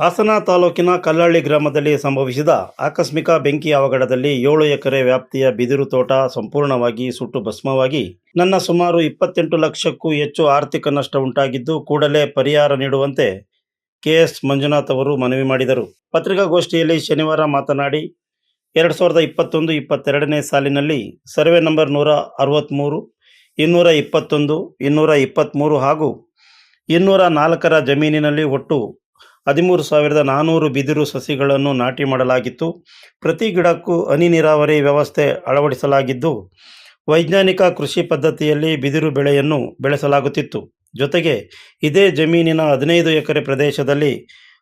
ಹಾಸನ ತಾಲೂಕಿನ ಕಲ್ಲಹಳ್ಳಿ ಗ್ರಾಮದಲ್ಲಿ ಸಂಭವಿಸಿದ ಆಕಸ್ಮಿಕ ಬೆಂಕಿ ಅವಘಡದಲ್ಲಿ 7 ಎಕರೆ ವ್ಯಾಪ್ತಿಯ ಬಿದಿರು ತೋಟ ಸಂಪೂರ್ಣವಾಗಿ ಸುಟ್ಟು ಭಸ್ಮವಾಗಿ ನನ್ನ ಸುಮಾರು 28 ಲಕ್ಷಕ್ಕೂ ಹೆಚ್ಚು ಆರ್ಥಿಕ ನಷ್ಟ ಉಂಟಾಗಿದ್ದು, ಕೂಡಲೇ ಪರಿಹಾರ ನೀಡುವಂತೆ ಕೆಎಸ್ ಮಂಜುನಾಥ್ ಅವರು ಮನವಿ ಮಾಡಿದರು. ಪತ್ರಿಕಾಗೋಷ್ಠಿಯಲ್ಲಿ ಶನಿವಾರ ಮಾತನಾಡಿ, 2021-22ನೇ ಸಾಲಿನಲ್ಲಿ ಸರ್ವೆ ನಂಬರ್ 163, 221, 223 ಹಾಗೂ 204ರ ಜಮೀನಿನಲ್ಲಿ ಒಟ್ಟು 13,400 ಬಿದಿರು ಸಸಿಗಳನ್ನು ನಾಟಿ ಮಾಡಲಾಗಿತ್ತು. ಪ್ರತಿ ಗಿಡಕ್ಕೂ ಹನಿ ನೀರಾವರಿ ವ್ಯವಸ್ಥೆ ಅಳವಡಿಸಲಾಗಿದ್ದು, ವೈಜ್ಞಾನಿಕ ಕೃಷಿ ಪದ್ಧತಿಯಲ್ಲಿ ಬಿದಿರು ಬೆಳೆಯನ್ನು ಬೆಳೆಸಲಾಗುತ್ತಿತ್ತು. ಜೊತೆಗೆ ಇದೇ ಜಮೀನಿನ 15 ಎಕರೆ ಪ್ರದೇಶದಲ್ಲಿ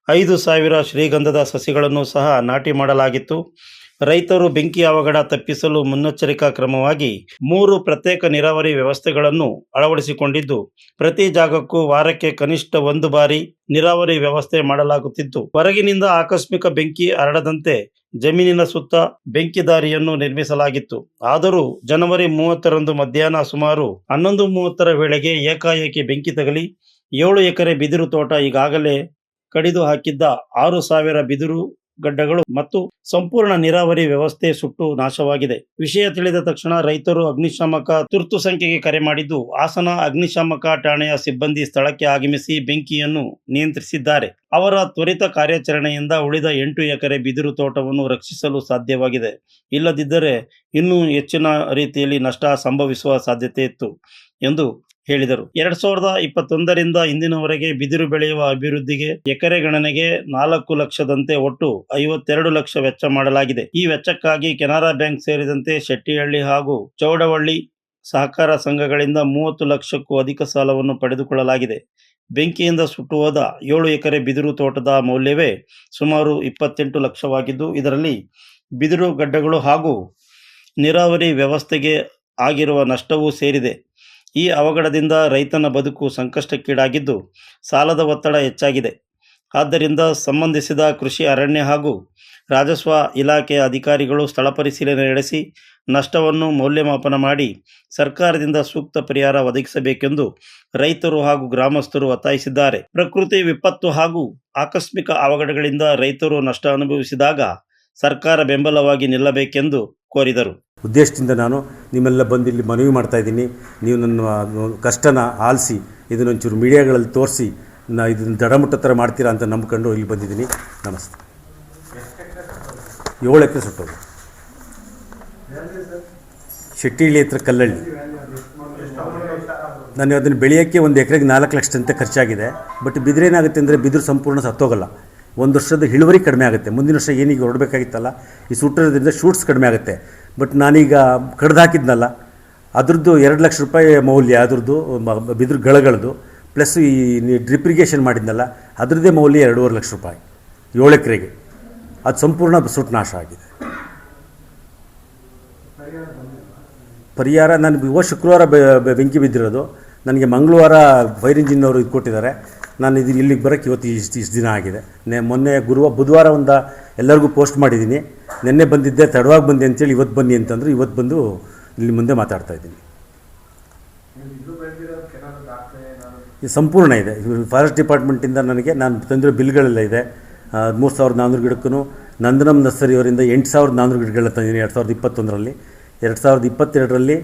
5,000 ಶ್ರೀಗಂಧದ ಸಸಿಗಳನ್ನು ಸಹ ನಾಟಿ ಮಾಡಲಾಗಿತ್ತು. ರೈತರು ಬೆಂಕಿ ಅವಘಡ ತಪ್ಪಿಸಲು ಮುನ್ನೆಚ್ಚರಿಕಾ ಕ್ರಮವಾಗಿ 3 ಪ್ರತ್ಯೇಕ ನೀರಾವರಿ ವ್ಯವಸ್ಥೆಗಳನ್ನು ಅಳವಡಿಸಿಕೊಂಡಿದ್ದು, ಪ್ರತಿ ಜಾಗಕ್ಕೂ ವಾರಕ್ಕೆ ಕನಿಷ್ಠ 1 ಬಾರಿ ನೀರಾವರಿ ವ್ಯವಸ್ಥೆ ಮಾಡಲಾಗುತ್ತಿತ್ತು. ಹೊರಗಿನಿಂದ ಆಕಸ್ಮಿಕ ಬೆಂಕಿ ಹರಡದಂತೆ ಜಮೀನಿನ ಸುತ್ತ ಬೆಂಕಿ ದಾರಿಯನ್ನು ನಿರ್ಮಿಸಲಾಗಿತ್ತು. ಆದರೂ ಜನವರಿ 30ರಂದು ಮಧ್ಯಾಹ್ನ ಸುಮಾರು 11:30ರ ವೇಳೆಗೆ ಏಕಾಏಕಿ ಬೆಂಕಿ ತಗುಲಿ 7 ಎಕರೆ ಬಿದಿರು ತೋಟ, ಈಗಾಗಲೇ ಕಡಿದು ಹಾಕಿದ್ದ 6,000 ಬಿದಿರು ಗಡ್ಡೆಗಳು ಮತ್ತು ಸಂಪೂರ್ಣ ನೀರಾವರಿ ವ್ಯವಸ್ಥೆ ಸುಟ್ಟು ನಾಶವಾಗಿದೆ. ವಿಷಯ ತಿಳಿದ ತಕ್ಷಣ ರೈತರು ಅಗ್ನಿಶಾಮಕ ತುರ್ತು ಸಂಖ್ಯೆಗೆ ಕರೆ ಮಾಡಿದ್ದು, ಹಾಸನ ಅಗ್ನಿಶಾಮಕ ಠಾಣೆಯ ಸಿಬ್ಬಂದಿ ಸ್ಥಳಕ್ಕೆ ಆಗಮಿಸಿ ಬೆಂಕಿಯನ್ನು ನಿಯಂತ್ರಿಸಿದ್ದಾರೆ. ಅವರ ತ್ವರಿತ ಕಾರ್ಯಾಚರಣೆಯಿಂದ ಉಳಿದ 8 ಎಕರೆ ಬಿದಿರು ತೋಟವನ್ನು ರಕ್ಷಿಸಲು ಸಾಧ್ಯವಾಗಿದೆ. ಇಲ್ಲದಿದ್ದರೆ ಇನ್ನೂ ಹೆಚ್ಚಿನ ರೀತಿಯಲ್ಲಿ ನಷ್ಟ ಸಂಭವಿಸುವ ಸಾಧ್ಯತೆ ಇತ್ತು ಎಂದು ಹೇಳಿದರು. 2021ರಿಂದ ಇಂದಿನವರೆಗೆ ಬಿದಿರು ಬೆಳೆಯುವ ಅಭಿವೃದ್ಧಿಗೆ ಎಕರೆ ಗಣನೆಗೆ 4 ಲಕ್ಷದಂತೆ ಒಟ್ಟು 52 ಲಕ್ಷ ವೆಚ್ಚ ಮಾಡಲಾಗಿದೆ. ಈ ವೆಚ್ಚಕ್ಕಾಗಿ ಕೆನರಾ ಬ್ಯಾಂಕ್ ಸೇರಿದಂತೆ ಶೆಟ್ಟಿಹಳ್ಳಿ ಹಾಗೂ ಚೌಡವಳ್ಳಿ ಸಹಕಾರ ಸಂಘಗಳಿಂದ 30 ಲಕ್ಷಕ್ಕೂ ಅಧಿಕ ಸಾಲವನ್ನು ಪಡೆದುಕೊಳ್ಳಲಾಗಿದೆ. ಬೆಂಕಿಯಿಂದ ಸುಟ್ಟು ಹೋದ 7 ಎಕರೆ ಬಿದಿರು ತೋಟದ ಮೌಲ್ಯವೇ ಸುಮಾರು 28 ಲಕ್ಷವಾಗಿದ್ದು, ಇದರಲ್ಲಿ ಬಿದಿರು ಗಡ್ಡೆಗಳು ಹಾಗೂ ನೀರಾವರಿ ವ್ಯವಸ್ಥೆಗೆ ಆಗಿರುವ ನಷ್ಟವೂ ಸೇರಿದೆ. ಈ ಅವಘಡದಿಂದ ರೈತನ ಬದುಕು ಸಂಕಷ್ಟಕ್ಕೀಡಾಗಿದ್ದು, ಸಾಲದ ಒತ್ತಡ ಹೆಚ್ಚಾಗಿದೆ. ಆದ್ದರಿಂದ ಸಂಬಂಧಿಸಿದ ಕೃಷಿ, ಅರಣ್ಯ ಹಾಗೂ ರಾಜಸ್ವ ಇಲಾಖೆಯ ಅಧಿಕಾರಿಗಳು ಸ್ಥಳ ಪರಿಶೀಲನೆ ನಡೆಸಿ ನಷ್ಟವನ್ನು ಮೌಲ್ಯಮಾಪನ ಮಾಡಿ ಸರ್ಕಾರದಿಂದ ಸೂಕ್ತ ಪರಿಹಾರ ಒದಗಿಸಬೇಕೆಂದು ರೈತರು ಹಾಗೂ ಗ್ರಾಮಸ್ಥರು ಒತ್ತಾಯಿಸಿದ್ದಾರೆ. ಪ್ರಕೃತಿ ವಿಪತ್ತು ಹಾಗೂ ಆಕಸ್ಮಿಕ ಅವಘಡಗಳಿಂದ ರೈತರು ನಷ್ಟ ಅನುಭವಿಸಿದಾಗ ಸರ್ಕಾರ ಬೆಂಬಲವಾಗಿ ನಿಲ್ಲಬೇಕೆಂದು ಕೋರಿದರು. ಉದ್ದೇಶದಿಂದ ನಾನು ನಿಮ್ಮೆಲ್ಲ ಬಂದು ಇಲ್ಲಿ ಮನವಿ ಮಾಡ್ತಾ ಇದ್ದೀನಿ. ನೀವು ನನ್ನ ಕಷ್ಟನ ಆಲಿಸಿ ಇದನ್ನೊಂಚೂರು ಮೀಡಿಯಾಗಳಲ್ಲಿ ತೋರಿಸಿ ಇದನ್ನು ದಡಮುಟ್ಟ ಥರ ಮಾಡ್ತೀರಾ ಅಂತ ನಂಬ್ಕೊಂಡು ಇಲ್ಲಿ ಬಂದಿದ್ದೀನಿ. ನಮಸ್ತೆ. 7 ಎಕರೆ ಸುಟ್ಟೋದು. ಶೆಟ್ಟಿಹಳ್ಳಿ ಹತ್ರ ಕಲ್ಲಹಳ್ಳಿ. ನಾನು ಅದನ್ನು ಬೆಳೆಯೋಕ್ಕೆ 1 ಎಕರೆಗೆ 4 ಲಕ್ಷದಂತೆ ಖರ್ಚಾಗಿದೆ. ಬಟ್ ಬಿದಿರೇನಾಗುತ್ತೆ ಅಂದರೆ ಬಿದಿರು ಸಂಪೂರ್ಣ ಸತ್ತೋಗಲ್ಲ. 1 ವರ್ಷದ ಇಳುವರಿ ಕಡಿಮೆ ಆಗುತ್ತೆ. ಮುಂದಿನ ವರ್ಷ ಏನೀಗ ಹೊರಡಬೇಕಾಗಿತ್ತಲ್ಲ, ಈ ಸುಟ್ಟಿರೋದ್ರಿಂದ ಶೂಟ್ಸ್ ಕಡಿಮೆ ಆಗುತ್ತೆ. ಬಟ್ ನಾನೀಗ ಕಡ್ದು ಹಾಕಿದ್ನಲ್ಲ, ಅದ್ರದ್ದು 2 ಲಕ್ಷ ರೂಪಾಯಿ ಮೌಲ್ಯ, ಅದ್ರದ್ದು ಬಿದಿರು ಗಳಗಳದ್ದು ಪ್ಲಸ್ ಈ ಡ್ರಿಪ್ ಇರಿಗೇಷನ್ ಮಾಡಿದ್ನಲ್ಲ ಅದರದ್ದೇ ಮೌಲ್ಯ 2.5 ಲಕ್ಷ ರೂಪಾಯಿ 7 ಎಕರೆಗೆ. ಅದು ಸಂಪೂರ್ಣ ಸುಟ್ಟು ನಾಶ ಆಗಿದೆ. ಪರಿಹಾರ ನನಗೆ ಶುಕ್ರವಾರ ಬೆಂಕಿ ಬಿದ್ದಿರೋದು. ನನಗೆ ಮಂಗಳವಾರ ಫೈರ್ ಇಂಜಿನ್ನವರು ಇದು ಕೊಟ್ಟಿದ್ದಾರೆ. ನಾನು ಇಲ್ಲಿಗೆ ಬರೋಕ್ಕೆ ಇವತ್ತು ಇಷ್ಟು ದಿನ ಆಗಿದೆ. ಮೊನ್ನೆ ಬುಧವಾರ ಎಲ್ಲರಿಗೂ ಪೋಸ್ಟ್ ಮಾಡಿದ್ದೀನಿ. ನಿನ್ನೆ ಬಂದಿದ್ದೆ, ತಡವಾಗಿ ಬಂದೆ ಅಂತೇಳಿ ಇವತ್ತು ಬನ್ನಿ ಅಂತಂದರು. ಇವತ್ತು ಬಂದು ಇಲ್ಲಿ ಮುಂದೆ ಮಾತಾಡ್ತಾ ಇದ್ದೀನಿ. ಇದು ಸಂಪೂರ್ಣ ಇದೆ. ಫಾರೆಸ್ಟ್ ಡಿಪಾರ್ಟ್ಮೆಂಟಿಂದ ನಾನು ತಂದಿರೋ ಬಿಲ್ಗಳೆಲ್ಲ ಇದೆ. 3,400 ಗಿಡಕ್ಕೂ ನಂದನಂ ನರ್ಸರಿಯವರಿಂದ 8,400 ಗಿಡಗಳನ್ನ ತಂದಿದ್ದೀನಿ 2021ರಲ್ಲಿ. 2022ರಲ್ಲಿ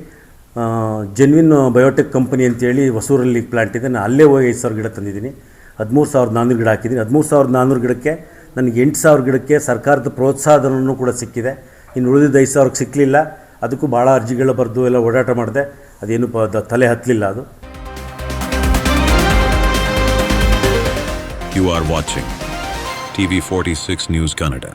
ಜೆನ್ವಿನ್ ಬಯೋಟೆಕ್ ಕಂಪನಿ ಅಂತೇಳಿ ಹೊಸೂರಲ್ಲಿ ಪ್ಲಾಂಟ್ ಇದೆ, ನಾನು ಅಲ್ಲೇ ಹೋಗಿ 5,000 ಗಿಡ ತಂದಿದ್ದೀನಿ. 13,400 ಗಿಡ ಹಾಕಿದ್ದೀನಿ. 13,400 ಗಿಡಕ್ಕೆ ನನಗೆ 8,000 ಗಿಡಕ್ಕೆ ಸರ್ಕಾರದ ಪ್ರೋತ್ಸಾಹಧನವೂ ಕೂಡ ಸಿಕ್ಕಿದೆ. ಇನ್ನು ಉಳಿದಿದ್ದ 5,000ಕ್ಕೆ ಸಿಕ್ಕಲಿಲ್ಲ. ಅದಕ್ಕೂ ಭಾಳ ಅರ್ಜಿಗಳು ಬರೆದು ಎಲ್ಲ ಓಡಾಟ ಮಾಡಿದೆ. ಅದೇನು ತಲೆ ಹತ್ತಲಿಲ್ಲ ಅದು. You are watching TV 46 News Kannada.